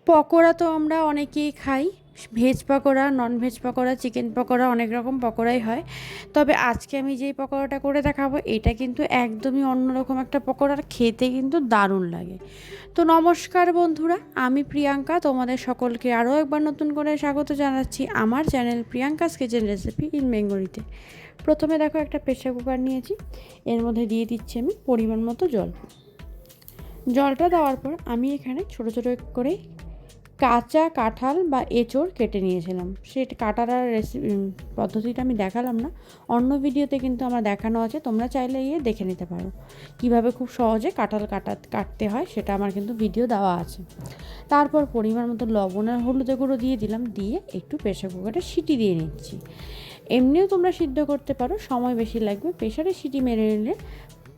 পকোড়া তো আমরা অনেকেই খাই। Veg pakora, non veg pakora, chicken pakora, অনেক রকম পকোড়াই হয়। তবে আজকে আমি যেই পকোড়াটা করে দেখাবো এটা কিন্তু একদমই অন্যরকম একটা পকোড়া, আর খেতে কিন্তু দারুণ লাগে। তো নমস্কার বন্ধুরা, আমি প্রিয়াঙ্কা, তোমাদের সকলকে আরও একবার নতুন করে স্বাগত জানাচ্ছি আমার channel Priyanka's kitchen recipe in বেঙ্গলিতে। প্রথমে দেখো একটা প্রেসার কুকার নিয়েছি, এর মধ্যে দিয়ে দিচ্ছি আমি পরিমাণ মতো জল। জলটা দেওয়ার পর আমি এখানে ছোটো ছোটো করে কাঁচা কাঁঠাল বা এঁচোড় কেটে নিয়েছিলাম। সেটা কাটার আর পদ্ধতিটা আমি দেখালাম না, অন্য ভিডিওতে কিন্তু আমার দেখানো আছে, তোমরা চাইলে গিয়ে দেখে নিতে পারো কীভাবে খুব সহজে কাঁঠাল কাটতে হয়, সেটা আমার কিন্তু ভিডিও দেওয়া আছে। তারপর পরিমাণ মতো লবণ আর হলুদের গুঁড়ো দিয়ে দিলাম, দিয়ে একটু প্রেসার কুকারে সিটি দিয়ে নিচ্ছি। এমনিও তোমরা সিদ্ধ করতে পারো, সময় বেশি লাগবে। প্রেসারে সিটি মেরে নিলে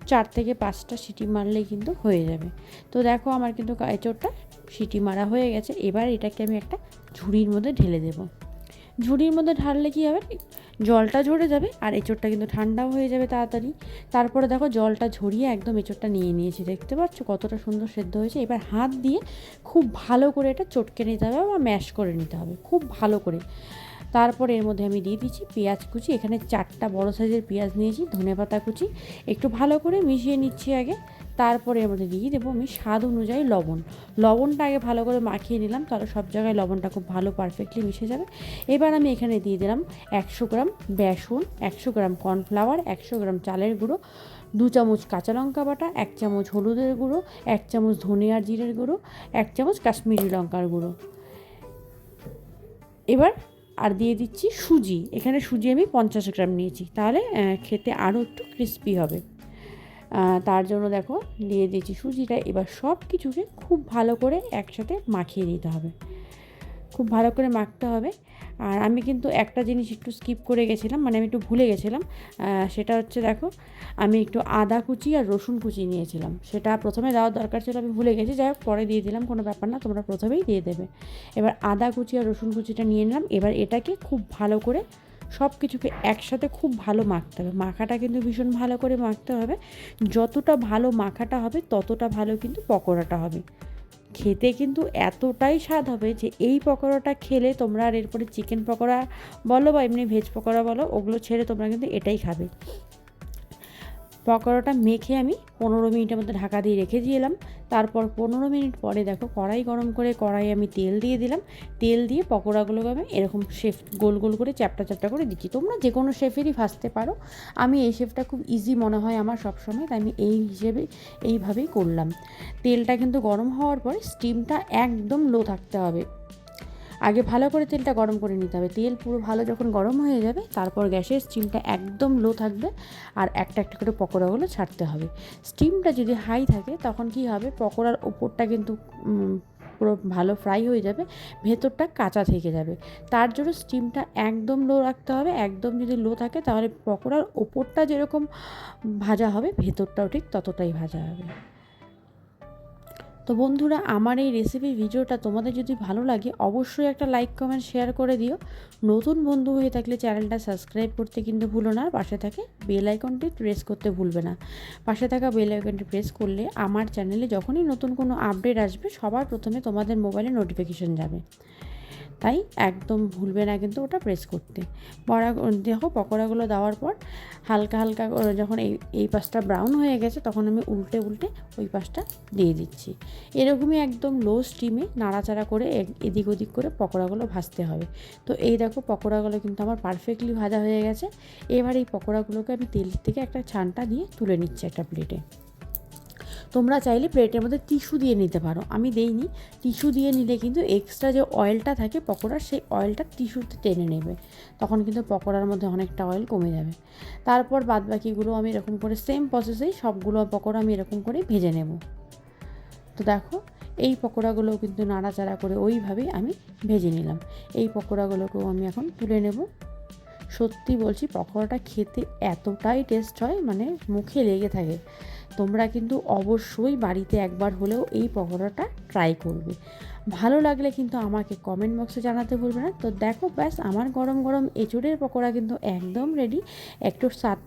4 থেকে 5টা সিটি মারলেই কিন্তু হয়ে যাবে। তো দেখো আমার কিন্তু এঁচোড়টা সিটি মারা হয়ে গেছে। এবার এটাকে আমি একটা ঝুড়ির মধ্যে ঢেলে দেব। ঝুড়ির মধ্যে ঢাললে কী হবে, জলটা ঝরে যাবে আর এঁচোড়টা কিন্তু ঠান্ডাও হয়ে যাবে তাড়াতাড়ি। তারপরে দেখো জলটা ঝরিয়ে একদম এঁচোড়টা নিয়ে নিয়েছি, দেখতে পাচ্ছ কতটা সুন্দর সেদ্ধ হয়েছে। এবার হাত দিয়ে খুব ভালো করে এটা চটকে নিতে হবে বা ম্যাশ করে নিতে হবে খুব ভালো করে। তারপর এর মধ্যে আমি দিয়ে দিচ্ছি পেঁয়াজ কুচি, এখানে 4টা বড় সাইজের পেঁয়াজ নিয়েছি, ধনেপাতা কুচি, একটু ভালো করে মিশিয়ে নিচ্ছি আগে। তারপরে এর মধ্যে দিয়ে দেবো আমি স্বাদ অনুযায়ী লবণ। লবণটা আগে ভালো করে মাখিয়ে নিলাম, তাহলে সব জায়গায় লবণটা খুব ভালো পারফেক্টলি মিশে যাবে। এবার আমি এখানে দিয়ে দিলাম 100 গ্রাম বেসন, 100 গ্রাম কর্নফ্লাওয়ার, 100 গ্রাম চালের গুঁড়ো, 2 চামচ কাঁচা লঙ্কা বাটা, 1 চামচ হলুদের গুঁড়ো, 1 চামচ ধনে আর জিরের গুঁড়ো, 1 চামচ কাশ্মীরি লঙ্কার গুঁড়ো। এবার আর দিয়ে দিচ্ছি সুজি, এখানে সুজি আমি 50 গ্রাম নিয়েছি, তাহলে খেতে আরও একটু ক্রিস্পি হবে। তার জন্য দেখো দিয়ে দিয়েছি সুজিটা। এবার সব কিছুকে খুব ভালো করে একসাথে মাখিয়ে নিতে হবে, খুব ভালো করে মাখতে হবে। আর আমি কিন্তু একটা জিনিস একটু স্কিপ করে গেছিলাম, মানে আমি একটু ভুলে গেছিলাম, সেটা হচ্ছে দেখো আমি একটু আদা কুচি আর রসুন কুচি নিয়েছিলাম, সেটা প্রথমে দেওয়ার দরকার ছিল, আমি ভুলে গেছি, যাই হোক পরে দিয়ে দিলাম, কোনো ব্যাপার না, তোমরা প্রথমেই দিয়ে দেবে। এবার আদা কুচি আর রসুন কুচিটা নিয়ে নিলাম। এবার এটাকে খুব ভালো করে সব কিছুকে একসাথে খুব ভালো মাখতে হবে। মাখাটা কিন্তু ভীষণ ভালো করে মাখতে হবে, যতটা ভালো মাখাটা হবে ততটা ভালো কিন্তু পকোড়াটা হবে। খেতে কিন্তু এতটাই স্বাদ হবে যে এই পকোড়াটা খেলে তোমরা আর এরপরে চিকেন পকোড়া বলো বা এমনি ভেজ পকোড়া বলো, ওগুলো ছেড়ে তোমরা কিন্তু এটাই খাবে। পকোড়াটা মেখে আমি 15 মিনিটের মধ্যে ঢাকা দিয়ে রেখে দিলাম। তারপর 15 মিনিট পরে দেখো কড়াই গরম করে কড়াই আমি তেল দিয়ে দিলাম। তেল দিয়ে পকোড়াগুলোকে আমি এরকম শেপ গোল গোল করে চ্যাপটা চ্যাপটা করে দিচ্ছি। তোমরা যে কোনো শেফেরই ভাজতে পারো, আমি এই শেফটা খুব ইজি মনে হয় আমার সবসময়, তাই আমি এই হিসেবে এইভাবেই করলাম। তেলটা কিন্তু গরম হওয়ার পরে স্টিমটা একদম লো থাকতে হবে। আগে ভালো করে তেলটা গরম করে নিতে হবে। তেল পুরো ভালো যখন গরম হয়ে যাবে, তারপর গ্যাসের স্টিমটা একদম লো থাকবে আর একটা একটা করে পকোড়াগুলো ছাড়তে হবে। স্টিমটা যদি হাই থাকে তখন কি হবে, পকোড়ার ওপরটা কিন্তু পুরো ভালো ফ্রাই হয়ে যাবে, ভেতরটা কাঁচা থেকে যাবে। তার জন্য স্টিমটা একদম লো রাখতে হবে। একদম যদি লো থাকে তাহলে পকোড়ার ওপরটা যেরকম ভাজা হবে, ভেতরটাও ঠিক ততটাই ভাজা হবে। তো বন্ধুরা, আমার এই রেসিপি ভিডিওটা তোমাদের যদি ভালো লাগে অবশ্যই একটা লাইক কমেন্ট শেয়ার করে দিও। নতুন বন্ধু হয়ে থাকলে চ্যানেলটা সাবস্ক্রাইব করতে কিন্তু ভুলো না, আর পাশে থাকে বেল আইকনটি প্রেস করতে ভুলবে না। পাশে থাকা বেল আইকনটি প্রেস করলে আমার চ্যানেলে যখনই নতুন কোনো আপডেট আসবে সবার প্রথমে তোমাদের মোবাইলে নোটিফিকেশন যাবে, তাই একদম ভুলবে না কিন্তু ওটা প্রেস করতে। দেখো পকোড়াগুলো দেওয়ার পর হালকা হালকা যখন এই পাশটা ব্রাউন হয়ে গেছে তখন আমি উল্টে উল্টে ওই পাশটা দিয়ে দিচ্ছি। এরকমই একদম লো স্টিমে নাড়াচাড়া করে এদিক ওদিক করে পকোড়াগুলো ভাজতে হবে। তো এই দেখো পকোড়াগুলো কিন্তু আমার পারফেক্টলি ভাজা হয়ে গেছে। এবার এই পকোড়াগুলোকে আমি তেল থেকে একটা ছানটা দিয়ে তুলে নিচ্ছি একটা প্লেটে। তোমরা চাইলে প্লেটের মধ্যে টিস্যু দিয়ে নিতে পারো, আমি দেইনি। টিস্যু দিয়ে নিলে কিন্তু এক্সট্রা যে অয়েলটা থাকে পকোড়ার, সেই অয়েলটা টিস্যুতে টেনে নেবে, তখন কিন্তু পকোড়ার মধ্যে অনেকটা অয়েল কমে যাবে। তারপর বাদবাকিগুলো আমি এরকম করে সেম প্রসেসেই সবগুলো পকোড়া আমি এরকম করেই ভেজে নেব। তো দেখো এই পকোড়াগুলোও কিন্তু নাড়াচাড়া করে ওইভাবেই আমি ভেজে নিলাম। এই পকোড়াগুলোকেও আমি এখন তুলে নেব। সত্যি বলছি পকোড়াটা খেতে এতটাই টেস্ট হয়, মানে মুখে লেগে থাকে। তোমরা কিন্তু অবশ্যই বাড়িতে একবার হলেও এই পকোড়াটা ট্রাই করবে। ভালো লাগলে কিন্তু আমাকে কমেন্ট বক্সে জানাতে ভুলবে না। তো দেখো ব্যাস আমার গরম গরম এঁচোড়ের পকোড়া কিন্তু একদম রেডি। একটু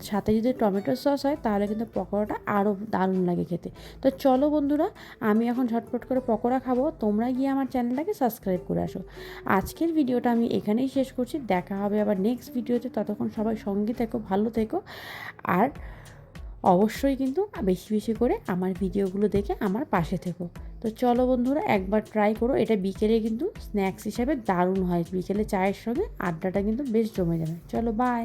সাথে যদি টমেটো সস হয় তাহলে কিন্তু পকোড়াটা আরও দারুণ লাগে খেতে। তো চলো বন্ধুরা, আমি এখন ঝটপট করে পকোড়া খাবো, তোমরা গিয়ে আমার চ্যানেলটাকে সাবস্ক্রাইব করে আসো। আজকের ভিডিওটা আমি এখানেই শেষ করছি, দেখা হবে আবার নেক্সট ভিডিওতে। ততক্ষণ সবাই সঙ্গে থেকো, ভালো থেকো, আর অবশ্যই কিন্তু বেশি বেশি করে আমার ভিডিওগুলো দেখে আমার পাশে থেকো। তো চলো বন্ধুরা, একবার ট্রাই করো, এটা বিকেলে কিন্তু স্ন্যাক্স হিসাবে দারুণ হয়, বিকেলে চায়ের সঙ্গে আড্ডাটা কিন্তু বেশ জমে যাবে। চলো বাই।